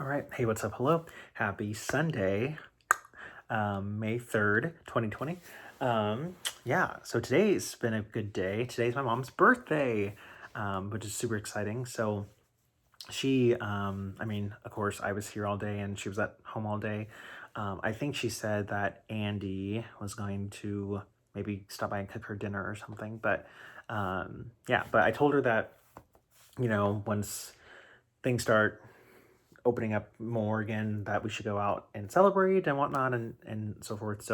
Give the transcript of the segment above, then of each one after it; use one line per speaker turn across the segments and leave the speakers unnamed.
All right. Hey, what's up? Hello. Happy Sunday, May 3rd, 2020. Yeah, so today's been a good day. Today's my mom's birthday, which is super exciting. So of course, I was here all day and she was at home all day. I think she said that Andy was going to maybe stop by and cook her dinner or something. But I told her that, once things start opening up more again, that we should go out and celebrate and whatnot and so forth.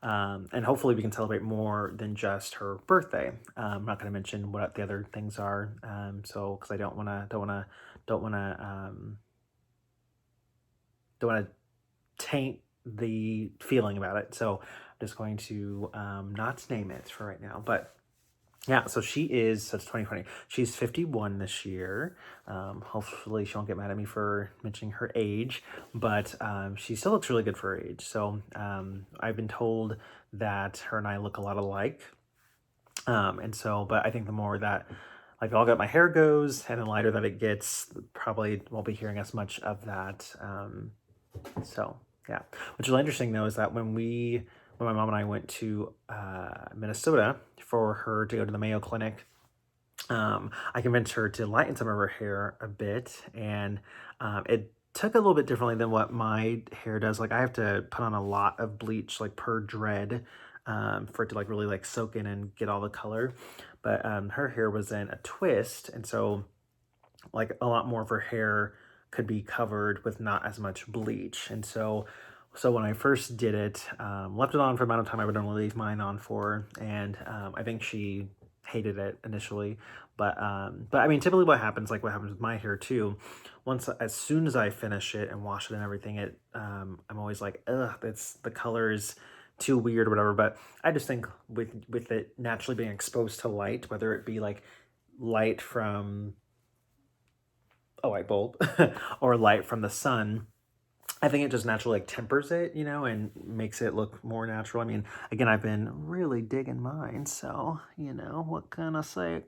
And hopefully we can celebrate more than just her birthday. I'm not going to mention what the other things are. Because I don't want to taint the feeling about it. So I'm just going to not name it for right now. But yeah, so that's 2020. She's 51 this year. Hopefully she won't get mad at me for mentioning her age, but she still looks really good for her age. I've been told that her and I look a lot alike. But I think the more that like all got my hair goes and the lighter that it gets, probably won't be hearing as much of that. So yeah, what's really interesting though is that when my mom and I went to Minnesota for her to go to the Mayo Clinic, I convinced her to lighten some of her hair a bit, and it took a little bit differently than what my hair does. Like I have to put on a lot of bleach, like per dread, for it to like really like soak in and get all the color. But her hair was in a twist, and so like a lot more of her hair could be covered with not as much bleach. So when I first did it, left it on for the amount of time I would normally leave mine on for, and I think she hated it initially. But I mean, typically what happens with my hair too, as soon as I finish it and wash it and everything, I'm always like, ugh, that's the colors too weird or whatever. But I just think with it naturally being exposed to light, whether it be like light from a light bulb or light from the sun, I think it just naturally like tempers it, and makes it look more natural. I mean, again, I've been really digging mine, so what can I say?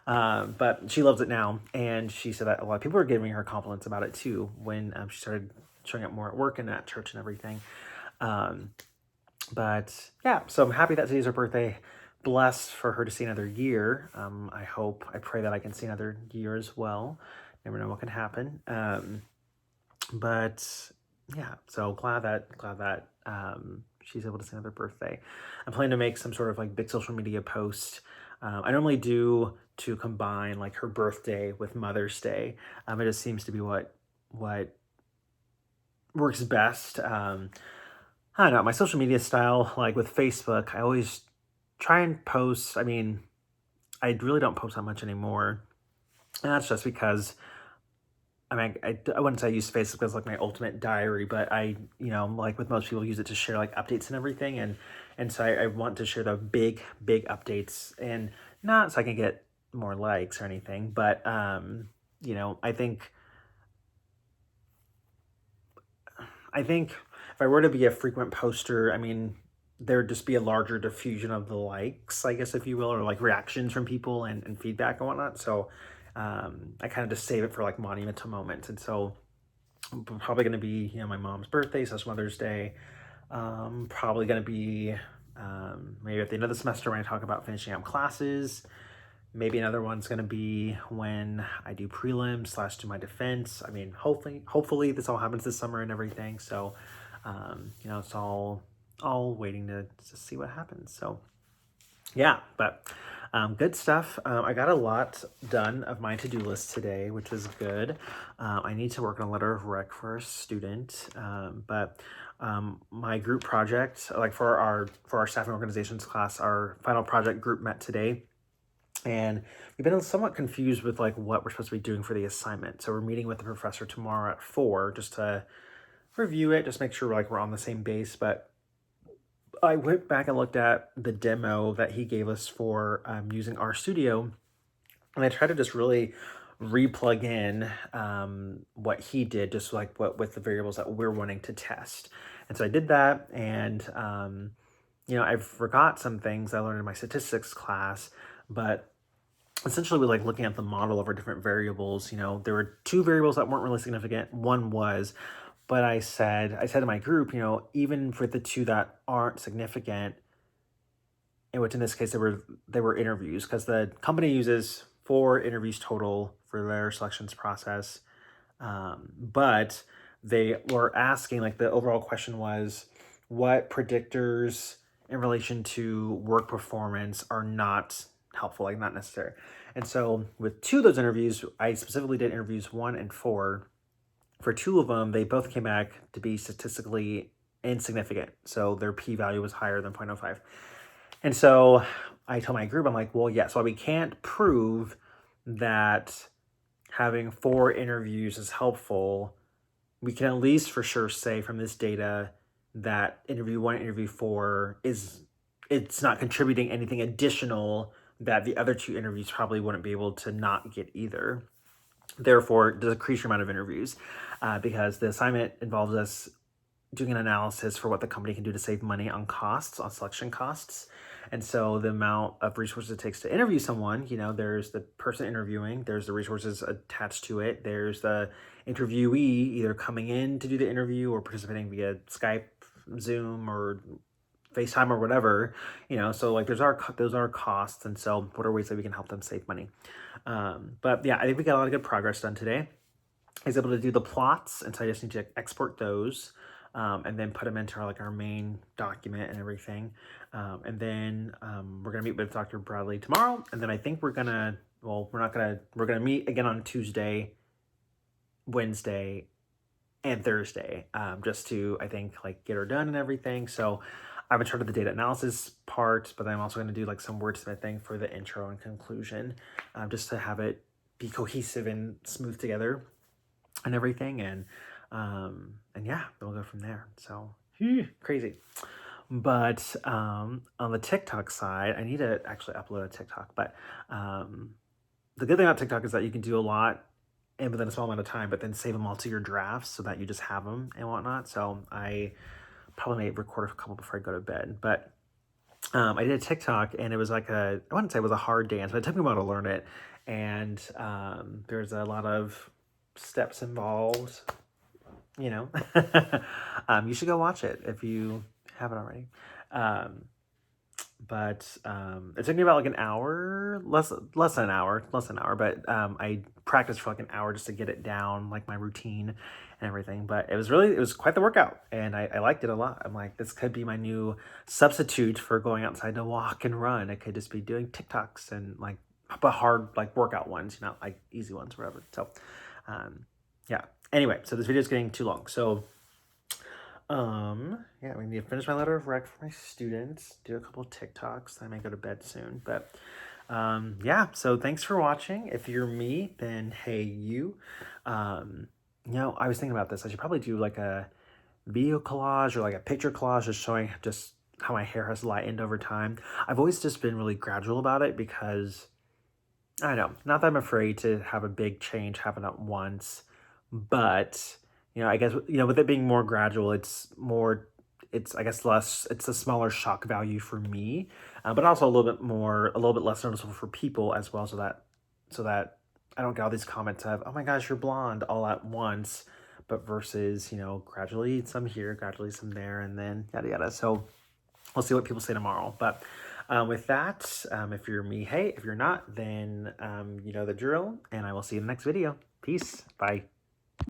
But she loves it now, and she said that a lot of people are giving her compliments about it too when she started showing up more at work and at church and everything. Um, but yeah, so I'm happy that today's her birthday. Blessed for her to see another year. I pray that I can see another year as well. Never know what can happen. But yeah, so glad that she's able to see another birthday. I'm planning to make some sort of like big social media post. I normally do to combine like her birthday with Mother's Day. It just seems to be what works best. I don't know, my social media style, like with Facebook, I always try and post. I mean, I really don't post that much anymore. And that's just because I wouldn't say I use Facebook as like my ultimate diary, but like with most people, use it to share like updates and everything. And so I want to share the big updates, and not so I can get more likes or anything, but I think if I were to be a frequent poster, I mean, there would just be a larger diffusion of the likes, I guess, if you will, or like reactions from people and feedback and whatnot. So I kind of just save it for like monumental moments. And so probably going to be, my mom's birthday, so that's Mother's Day. Probably going to be maybe at the end of the semester when I talk about finishing up classes. Maybe another one's going to be when I do prelims / do my defense. I mean, hopefully this all happens this summer and everything. So, it's all waiting to see what happens. So, yeah, but good stuff. I got a lot done of my to-do list today, which was good. I need to work on a letter of rec for a student, but my group project, like for our staffing organizations class, our final project group met today, and we've been somewhat confused with like what we're supposed to be doing for the assignment. So we're meeting with the professor tomorrow at 4 just to review it, just make sure like we're on the same base. But I went back and looked at the demo that he gave us for using RStudio, and I tried to just really replug in what he did, just like what with the variables that we're wanting to test. And so I did that, and I forgot some things I learned in my statistics class, but essentially we like looking at the model over different variables. You know, there were two variables that weren't really significant. One was, but I said to my group, you know, even for the two that aren't significant, in which in this case they were interviews, because the company uses 4 interviews total for their selections process. But they were asking, like, the overall question was, what predictors in relation to work performance are not helpful, like not necessary. And so with 2 of those interviews, I specifically did interviews 1 and 4. For 2 of them, they both came back to be statistically insignificant. So their p-value was higher than 0.05. And so I told my group, I'm like, well, yeah, so we can't prove that having 4 interviews is helpful. We can at least for sure say from this data that interview 1, interview 4 it's not contributing anything additional that the other 2 interviews probably wouldn't be able to not get either. Therefore, decrease your amount of interviews, because the assignment involves us doing an analysis for what the company can do to save money on costs, on selection costs. And so the amount of resources it takes to interview someone, you know, there's the person interviewing, there's the resources attached to it, there's the interviewee either coming in to do the interview or participating via Skype, Zoom, or FaceTime or whatever, you know, so like those are costs. And so what are ways that we can help them save money? But yeah, I think we got a lot of good progress done today. I was able to do the plots, and so I just need to export those, and then put them into our main document and everything. And then we're gonna meet with Dr. Bradley tomorrow, and then I think we're gonna meet again on Tuesday, Wednesday, and Thursday, just to, I think, like, get her done and everything. So I'm in charge of the data analysis part, but I'm also going to do like some wordsmithing for the intro and conclusion, just to have it be cohesive and smooth together and everything. And yeah, we'll go from there. So crazy. But on the TikTok side, I need to actually upload a TikTok. But the good thing about TikTok is that you can do a lot and within a small amount of time, but then save them all to your drafts so that you just have them and whatnot. So I probably may record a couple before I go to bed. But I did a TikTok, and it was like I wouldn't say it was a hard dance, but it took me a while to learn it. And there's a lot of steps involved, you know. You should go watch it if you haven't already. But it took me about like an hour, less than an hour, but I practiced for like an hour just to get it down, like my routine and everything. But it was quite the workout, and I liked it a lot. I'm like, this could be my new substitute for going outside to walk and run. I could just be doing TikToks and like, but hard like workout ones, not like easy ones, whatever. So yeah. Anyway, so this video is getting too long. So yeah, we need to finish my letter of rec for my students, do a couple of TikToks, I may go to bed soon. But yeah, so thanks for watching. If you're me, then hey you. You know, I was thinking about this. I should probably do like a video collage or like a picture collage just showing just how my hair has lightened over time. I've always just been really gradual about it because I don't know, not that I'm afraid to have a big change happen at once, but you know, I guess, you know, with it being more gradual, it's I guess less, it's a smaller shock value for me, but also a little bit less noticeable for people as well, so that I don't get all these comments of, oh my gosh, you're blonde all at once, but versus, you know, gradually some here, gradually some there, and then yada yada. So we'll see what people say tomorrow. But with that, if you're me, hey. If you're not, then you know the drill, and I will see you in the next video. Peace. Bye.